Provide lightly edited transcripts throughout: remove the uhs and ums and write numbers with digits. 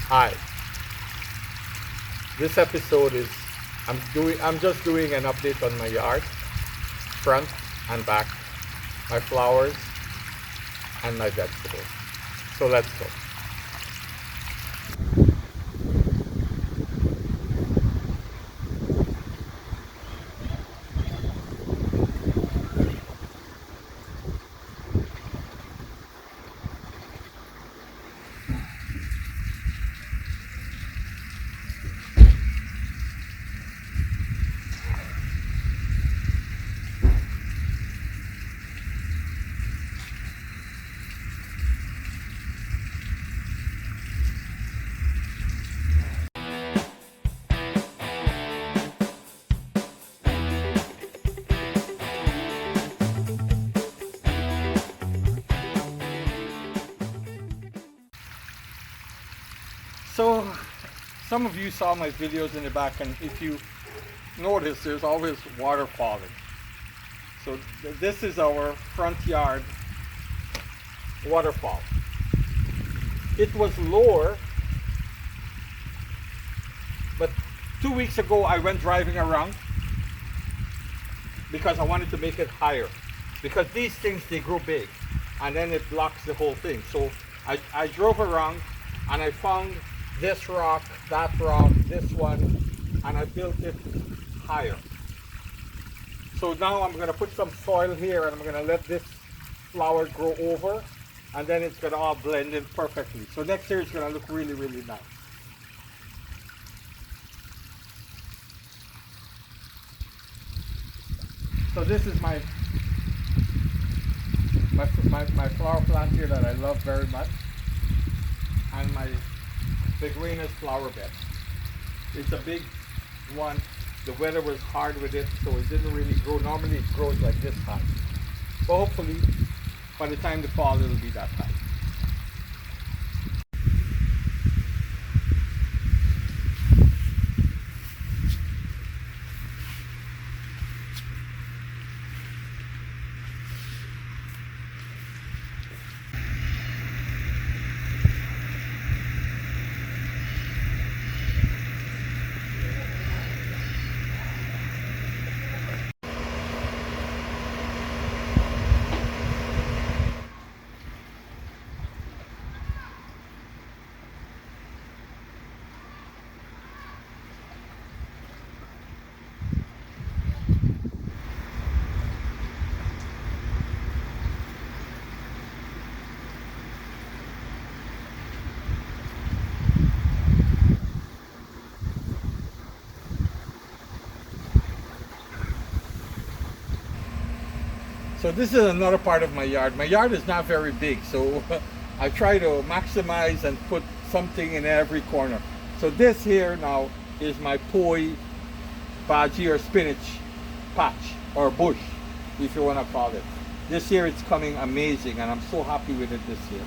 Hi. This episode is I'm just doing an update on my yard, front and back, my flowers and my vegetables. So let's go. So some of you saw my videos in the back, and if you notice, there's always water falling. So this is our front yard waterfall. It was lower, but 2 weeks ago I went driving around because I wanted to make it higher, because these things, they grow big and then it blocks the whole thing. So I drove around and I found this rock, this one, and I built it higher. So now I'm going to put some soil here and I'm going to let this flower grow over, and then it's going to all blend in perfectly. So next year it's going to look really, really nice. So this is my flower plant here that I love very much, and my Beguinas flower bed. It's a big one. The weather was hard with it, so it didn't really grow. Normally it grows like this high, but hopefully by the time the fall it'll be that high. So this is another part of my yard. My yard is not very big, so I try to maximize and put something in every corner. So this here now is my poi, bhaji, or spinach patch, or bush, if you want to call it. This year it's coming amazing, and I'm so happy with it this year.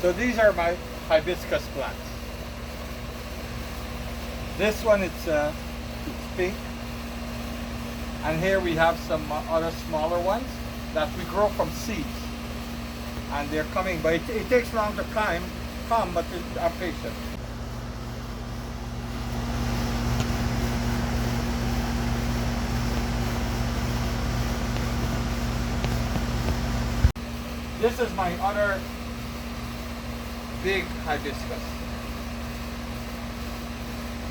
So these are my hibiscus plants. This one, it's pink, and here we have some other smaller ones that we grow from seeds, and they're coming. But it takes long to come, but I'm patient. This is my other big hibiscus,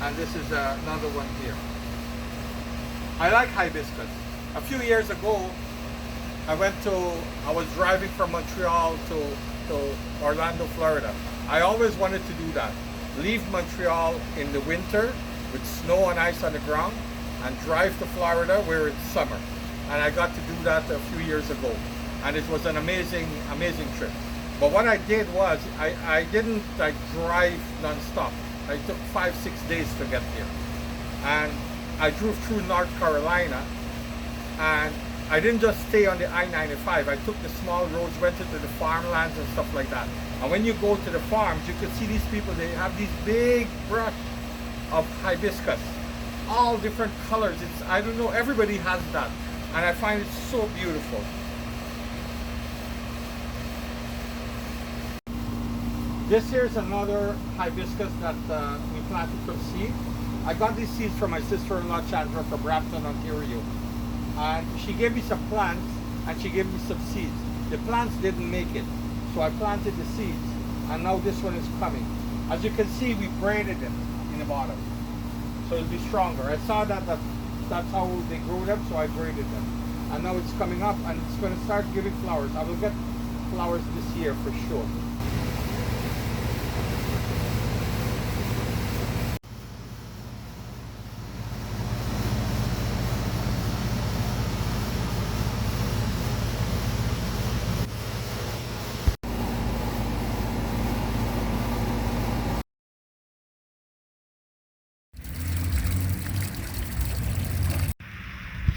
and this is another one here. I like hibiscus. A few years ago I was driving from Montreal to Orlando, Florida. I always wanted to do that, leave Montreal in the winter with snow and ice on the ground and drive to Florida where it's summer, and I got to do that a few years ago, and it was an amazing trip. But what I did was, I didn't like drive non-stop. I took 5-6 days to get here. And I drove through North Carolina, and I didn't just stay on the I-95. I took the small roads, went into the farmlands and stuff like that. And when you go to the farms, you can see these people, they have these big brush of hibiscus. all different colors. It's, I don't know, everybody has that. And I find it so beautiful. This here's another hibiscus that we planted from seed. I got these seeds from my sister-in-law Chandra from Brampton, Ontario. And she gave me some plants and she gave me some seeds. The plants didn't make it, so I planted the seeds, and now this one is coming. As you can see, we braided it in the bottom, so it'll be stronger. I saw that that's how they grow them, so I braided them. And now it's coming up and it's going to start giving flowers. I will get flowers this year for sure.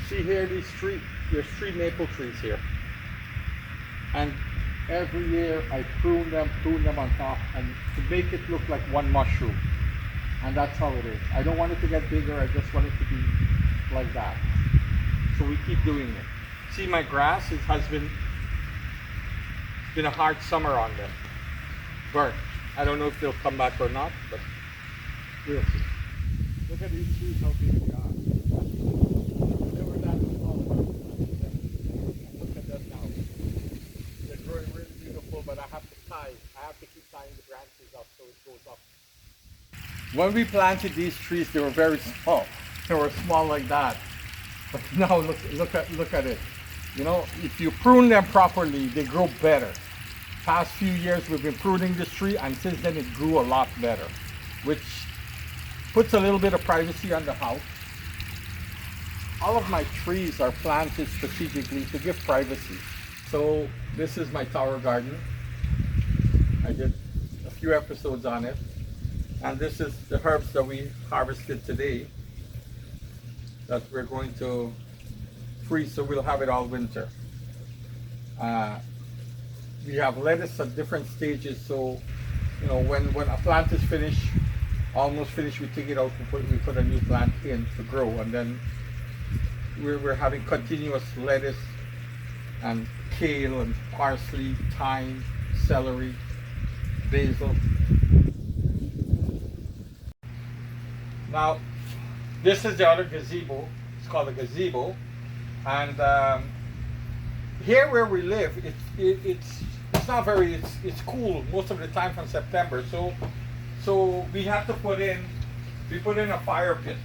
See here, there's three maple trees here, and every year I prune them on top, and to make it look like one mushroom, and that's how it is. I don't want it to get bigger, I just want it to be like that. So we keep doing it. See my grass, it has been a hard summer on them. Burnt. I don't know if they'll come back or not, but we'll see. Look at these trees, how big they are. But I have to keep tying the branches up so it goes up. When we planted these trees, they were very small. They were small like that. But now look at it. You know, if you prune them properly, they grow better. Past few years we've been pruning this tree, and since then it grew a lot better, which puts a little bit of privacy on the house. All of my trees are planted strategically to give privacy. So this is my tower garden. I did a few episodes on it. And this is the herbs that we harvested today that we're going to freeze, so we'll have it all winter. We have lettuce at different stages, so you know, when a plant is finished, almost finished, we take it out, we put a new plant in to grow, and then we're having continuous lettuce and kale and parsley, thyme, celery, basil. Now, this is the other gazebo. It's called a gazebo, and here where we live, it's not very. It's cool most of the time from September. So we have to put in a fire pit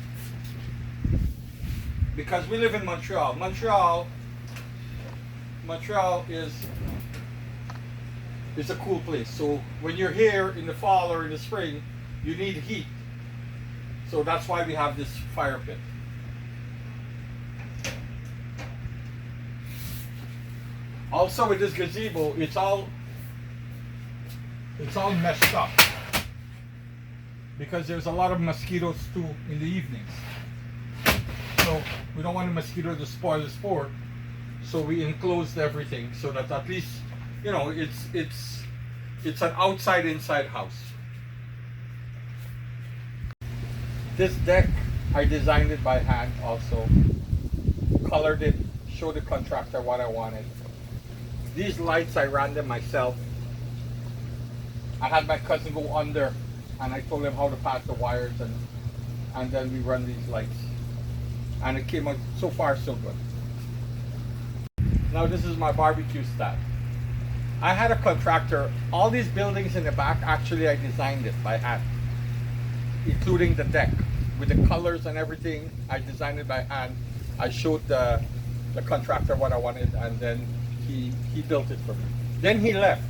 because we live in Montreal. Montreal is a cool place. So when you're here in the fall or in the spring, you need heat. So that's why we have this fire pit. Also with this gazebo, it's all messed up because there's a lot of mosquitoes too in the evenings. So we don't want the mosquito to spoil the sport. So we enclosed everything so that at least, you know, it's an outside-inside house. This deck, I designed it by hand also. Colored it, showed the contractor what I wanted. These lights, I ran them myself. I had my cousin go under and I told him how to pass the wires, and then we run these lights. And it came out so far so good. Now this is my barbecue stand. I had a contractor, all these buildings in the back, actually I designed it by hand, including the deck with the colors and everything. I designed it by hand. I showed the contractor what I wanted, and then he built it for me. Then he left.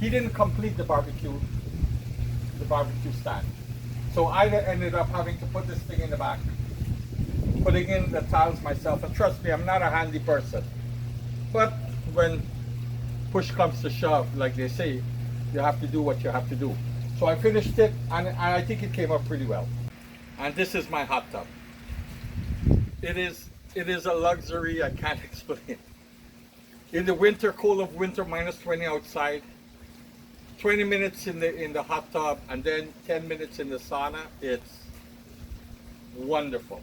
He didn't complete the barbecue stand. So I ended up having to put this thing in the back, putting in the tiles myself. And trust me, I'm not a handy person. But when push comes to shove, like they say, you have to do what you have to do. So I finished it, and I think it came out pretty well. And this is my hot tub. It is a luxury I can't explain. In the winter, cold of winter, minus 20 outside, 20 minutes in the hot tub, and then 10 minutes in the sauna. wonderful.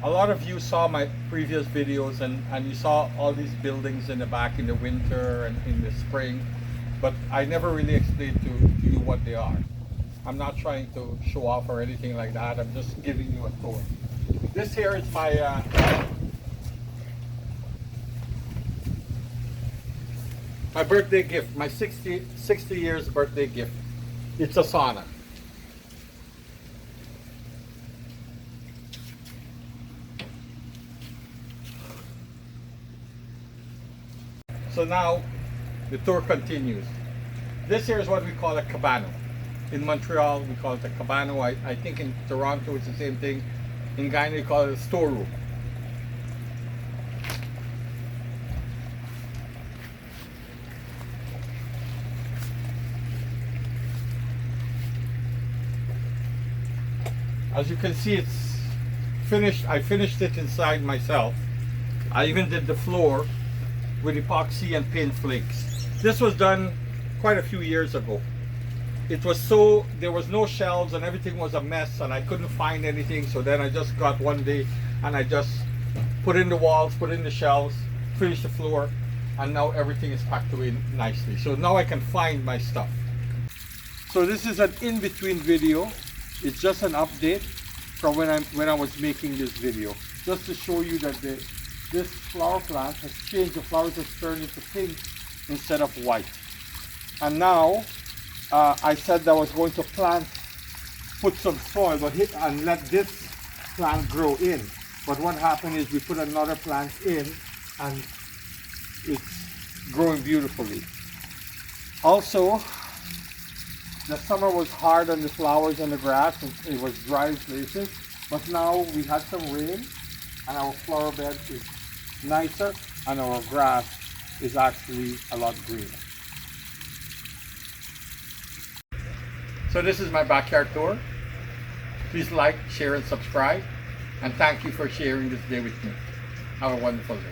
A lot of you saw my previous videos and you saw all these buildings in the back in the winter and in the spring, but I never really explained to you what they are. I'm not trying to show off or anything like that. I'm just giving you a tour. This here is my birthday gift, my 60 years birthday gift. It's a sauna. So now the tour continues. This here is what we call a cabano. In Montreal, we call it a cabano. I think in Toronto it's the same thing. In Guyana, we call it a storeroom. As you can see, it's finished. I finished it inside myself. I even did the floor with epoxy and paint flakes. This was done quite a few years ago. It was so, there was no shelves and everything was a mess and I couldn't find anything, so then I just got one day and I just put in the walls, put in the shelves, finished the floor, and now everything is packed away nicely. So now I can find my stuff. So this is an in-between video. It's just an update from when I was making this video, just to show you that this flower plant has changed. The flowers have turned into pink instead of white. And now I said that I was going to put some soil and let this plant grow in. But what happened is we put another plant in and it's growing beautifully. Also, the summer was hard on the flowers and the grass, and it was dry in places. But now we had some rain and our flower bed is nicer and our grass is actually a lot greener. So this is my backyard tour. Please like, share and subscribe, and thank you for sharing this day with me. Have a wonderful day.